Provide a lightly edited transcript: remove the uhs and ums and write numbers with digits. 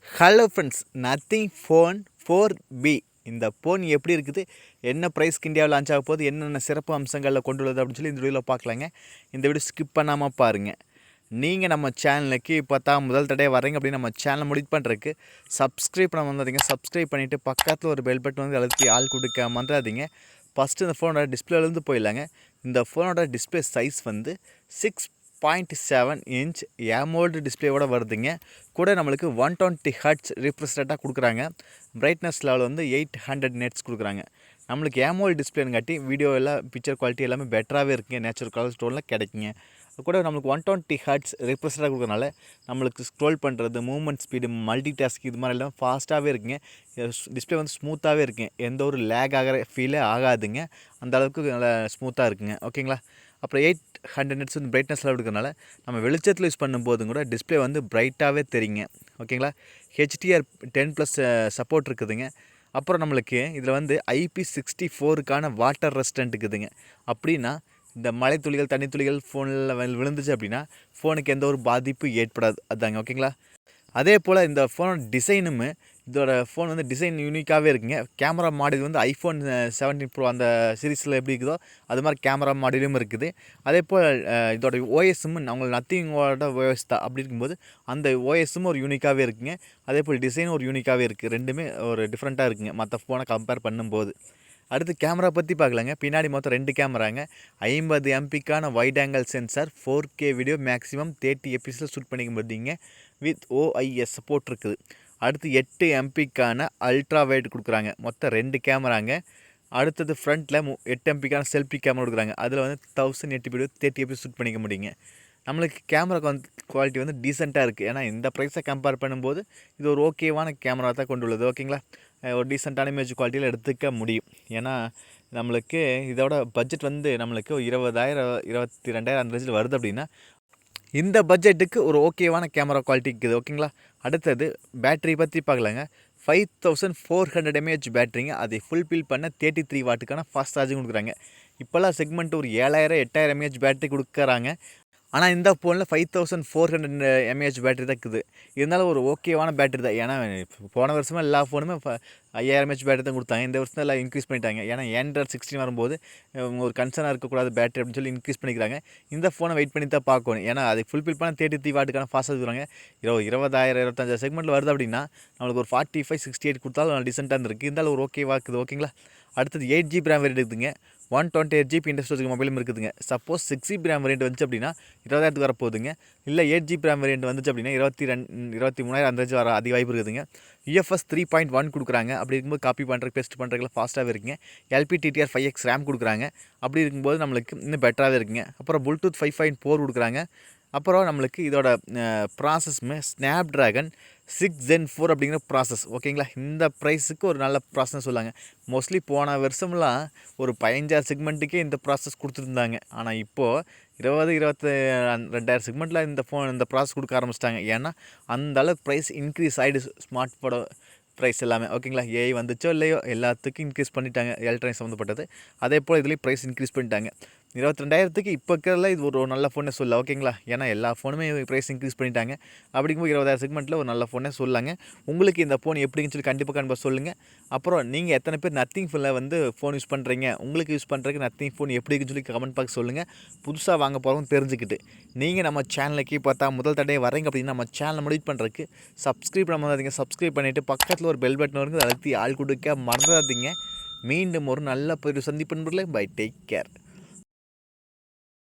Hello friends, nothing phone 4B இந்த phone எப்படி இருக்குது, என்ன ப்ரைஸ்க்கு இந்தியாவில் லான்ச் ஆக போகுது, என்னென்ன சிறப்பு அம்சங்களில் கொண்டுள்ளது அப்படின்னு சொல்லி இந்த வீடியோவில் பார்க்கலாங்க. இந்த வீடியோ ஸ்கிப் பண்ணாமல் பாருங்கள். நீங்கள் நம்ம சேனலுக்கு இப்போ தான் முதல் தடவை வரீங்க அப்படின்னு நம்ம சேனலை முடிவு பண்ணுறதுக்கு சப்ஸ்கிரைப் பண்ண வந்துடுங்க. சப்ஸ்கிரைப் பண்ணிவிட்டு பக்கத்தில் ஒரு பெல் பட்டன் வந்து அழுத்தி ஆள் கொடுக்க மறந்துடாதீங்க. ஃபஸ்ட்டு இந்த ஃபோனோட டிஸ்பிளேலேருந்து போயிடலாங்க. இந்த ஃபோனோட டிஸ்பிளே சைஸ் வந்து 6.7 இன்ச் AMOLED டிஸ்பிளேவோட வருதுங்க. கூட நம்மளுக்கு 120 ஹர்ட்ஸ் ரிஃப்ரெஷ் ரேட்டாக கொடுக்குறாங்க. பிரைட்னஸ் லெவல் வந்து 800 நெட்ஸ் கொடுக்குறாங்க. நம்மளுக்கு AMOLED டிஸ்பிளேங்காட்டி வீடியோ எல்லாம் பிக்சர் குவாலிட்டி எல்லாமே பெட்டராகவே இருக்குங்க. நேச்சுரல் கலர் ஸ்டோனில் கிடைக்குங்க. கூட நம்மளுக்கு 120 ஹர்ட்ஸ் ரிஃப்ரெஷ் ரேட்டாக கொடுக்குறனால நம்மளுக்கு ஸ்க்ரோல் பண்ணுறது, மூவ்மெண்ட் ஸ்பீடு, மல்டி டாஸ்க் இது மாதிரி எல்லாம் ஃபாஸ்ட்டாகவே இருக்குங்க. டிஸ்பிளே வந்து ஸ்மூத்தாகவே இருக்குங்க. எந்த ஒரு லேக் ஆகிற ஃபீலே ஆகாதுங்க. அந்த அளவுக்கு நல்லா ஸ்மூத்தாக இருக்குங்க. ஓகேங்களா. அப்புறம் 800 நெட்ஸ் வந்து பிரைட்னஸ் லெவல் இருக்கிறனால நம்ம வெளிச்சத்தில் யூஸ் பண்ணும்போதும் கூட டிஸ்பிளே வந்து பிரைட்டாகவே தெரியுங்க. ஓகேங்களா. HDR10+ சப்போர்ட் இருக்குதுங்க. அப்புறம் நம்மளுக்கு இதில் வந்து IP64க்கான வாட்டர் ரெசிஸ்டன்ட் இருக்குதுங்க. அப்படின்னா இந்த மழை துளிகள், தண்ணி துளிகள் ஃபோனில் விழுந்துச்சு அப்படின்னா ஃபோனுக்கு எந்த ஒரு பாதிப்பு ஏற்படாது. அதுதாங்க. ஓகேங்களா. அதே போல் இந்த ஃபோனோட டிசைனுமே, இதோட ஃபோன் வந்து டிசைன் யூனிக்காகவே இருக்குங்க. கேமரா மாடல் வந்து iPhone 17 Pro அந்த சீரீஸில் எப்படி இருக்குதோ அது மாதிரி கேமரா மாடலும் இருக்குது. அதே போல் இதோட ஓஎஸும் உங்களுக்கு நத்திங்கோட ஓஎஸ் தான். அப்படி இருக்கும்போது அந்த ஓஎஸும் ஒரு யூனிக்காகவே இருக்குங்க. அதே போல் டிசைனும் ஒரு யூனிக்காகவே இருக்குது. ரெண்டுமே ஒரு டிஃப்ரெண்ட்டாக இருக்குங்க மற்ற ஃபோனை கம்பேர் பண்ணும்போது. அடுத்து கேமரா பற்றி பார்க்கலாங்க. பின்னாடி மொத்தம் 2 கேமராங்க. 50 MPக்கான wide angle sensor, 4K video maximum 30 fps shoot பண்ணிக்க முடியுங்க. வித் OIS சப்போர்ட் இருக்குது. அடுத்து 8 MPக்கான அல்ட்ரா வைட் கொடுக்குறாங்க. மொத்தம் 2 கேமராங்க. அடுத்தது ஃப்ரண்ட்டில் 8 MPக்கான செல்ஃபி கேமரா கொடுக்குறாங்க. அதில் வந்து 1080 வீடியோ 30 fps ஷூட் பண்ணிக்க முடியுங்க. நம்மளுக்கு கேமரா குவாலிட்டி வந்து டீசெண்டாக இருக்குது. ஏன்னா இந்த ப்ரைஸை கம்பேர் பண்ணும்போது இது ஒரு ஓகேவான கேமரா தான் கொண்டுள்ளது. ஓகேங்களா. ஒரு டீசெண்டான இமேஜ் குவாலிட்டியில் எடுத்துக்க முடியும். ஏன்னா நம்மளுக்கு இதோட பட்ஜெட் வந்து நம்மளுக்கு 20,000 22,000 அந்த ரேஞ்சில் வருது அப்படின்னா இந்த பட்ஜெட்டுக்கு ஒரு ஓகேவான கேமரா குவாலிட்டி இருக்குது. ஓகேங்களா. அடுத்தது பேட்டரி பற்றி பார்க்கலாங்க. 5400 mAh பேட்டரிங்க. அதை ஃபுல்ஃபில் பண்ண 33 வாட்டுக்கான ஃபாஸ்ட் சார்ஜிங் கொடுக்குறாங்க. இப்போல்லாம் செக்மெண்ட் ஒரு 7000 8000 mAh பேட்டரி கொடுக்குறாங்க. ஆனால் இந்த ஃபோனில் 5400 mAh பேட்டரி தான் இருக்குது. இருந்தாலும் ஒரு ஓகேவான பேட்டரி தான். ஏன்னா போன வருஷமாக எல்லா ஃபோனுமே 5000 mAh பேட்டரி தான் கொடுத்தாங்க. இந்த வருஷம் எல்லாம் இன்க்ரீஸ் பண்ணிட்டாங்க. ஏன்னா Android 16 வரும்போது ஒரு கன்சர்னாக இருக்கக்கூடாது பேட்டரி அப்படின்னு சொல்லி இன்க்ரீஸ் பண்ணிக்கிறாங்க. இந்த ஃபோனை வெயிட் பண்ணி தான் பார்க்கணும். ஏன்னா அதை ஃபுல்ஃபில் பண்ண 33 வாட்டுக்கான ஃபாஸ்ட் கொடுக்குறாங்க. 20,000 25 செக்மெண்ட்டில் வருது அப்படின்னா நம்மளுக்கு ஒரு 45 68 கொடுத்தாலும் டீசெண்டாக இருந்திருக்கு. இருந்தாலும் ஒரு ஓகேவாக இருக்குது. ஓகேங்களா. அடுத்தது 8GB ரேம் வேரியன்ட் இருக்குதுங்க. 128GB இன்டர் ஸ்டோரேஜ் மொபைலும் இருக்குதுங்க. சப்போஸ் 6GB ரேம் வேரியன்ட் வந்துச்சு அப்படின்னா 20,000 வரப்போகுதுங்க. இல்லை 8GB ரேம் வேரியன்ட் வந்துச்சு அப்படின்னா 23,000 அந்த ரேஞ்ச் வர அதிக வாய்ப்பு இருக்குதுங்க. UFS 3.1 கொடுக்குறாங்க. அப்படி இருக்கும்போது காப்பி பண்ணுறதுக்கு பேஸ்ட் பண்ணுறதுக்குலாம் ஃபாஸ்ட்டாகவே இருக்குங்க. LPDDR5X ரேம் கொடுக்குறாங்க. அப்படி இருக்கும்போது நம்மளுக்கு இன்னும் பெட்டராகவே இருக்குங்க. அப்புறம் Bluetooth 5.4 கொடுக்குறாங்க. அப்புறம் நம்மளுக்கு இதோட ப்ராசஸ்மே Snapdragon 6 Gen 4 அப்படிங்கிற ப்ராசஸ். ஓகேங்களா. இந்த ப்ரைஸுக்கு ஒரு நல்ல ப்ராசஸ் சொல்லாங்க. மோஸ்ட்லி போன வருஷம்லாம் ஒரு 15,000 செக்மெண்ட்டுக்கே இந்த ப்ராசஸ் கொடுத்துருந்தாங்க. ஆனால் இப்போது 22,000 செக்மெண்ட்டில் இந்த ப்ராசஸ் கொடுக்க ஆரம்பிச்சிட்டாங்க. ஏன்னா அந்த அளவுக்கு ப்ரைஸ் இன்க்ரீஸ் ஆகிடுச்சு ஸ்மார்ட் ஃபோனோட ப்ரைஸ் எல்லாமே. ஓகேங்களா. AI வந்துச்சோ இல்லையோ எல்லாத்துக்கும் இன்க்ரீஸ் பண்ணிட்டாங்க எலக்ட்ரானிக் சம்மந்தப்பட்டது. அதே போல் இதுலேயும் ப்ரைஸ் இன்க்ரீஸ் பண்ணிட்டாங்க. 22,000க்கு இப்போ இருக்கிறதுல இது ஒரு நல்ல ஃபோனே சொல்லலாம். ஓகேங்களா. ஏன்னா எல்லா ஃபோனுமே ப்ரைஸ் இன்க்ரீஸ் பண்ணிட்டாங்க. அப்படிங்கும்போது 20,000 செக்மெண்ட்டில் ஒரு நல்ல ஃபோனே சொல்லாங்க. உங்களுக்கு இந்த ஃபோன் எப்படின்னு சொல்லி கண்டிப்பாக சொல்லுங்கள். அப்புறம் நீங்கள் எத்தனை பேர் நத்திங் ஃபோனில் வந்து ஃபோன் யூஸ் பண்ணுறீங்க, உங்களுக்கு யூஸ் பண்ணுறதுக்கு நத்திங் ஃபோன் எப்படி இருக்குன்னு சொல்லி கமெண்ட் பாக்ஸ் சொல்லுங்கள். புதுசாக வாங்க போகிறவங்க தெரிஞ்சுக்கிட்டு நீங்கள் நம்ம சேனலுக்கு பார்த்தா முதல் தடவை வரீங்க அப்படின்னா நம்ம சேனலை முடிவு பண்ணுறதுக்கு சப்ஸ்கிரைப் பண்ண மறந்துடாதீங்க. சப்ஸ்கிரைப் பண்ணிவிட்டு பக்கத்தில் ஒரு பெல் பட்டன் வருங்க, அழுத்தி ஆள் கொடுக்க மறந்துடாதீங்க. மீண்டும் ஒரு நல்ல சந்திப்பு நண்பர்களே. Bye, take care.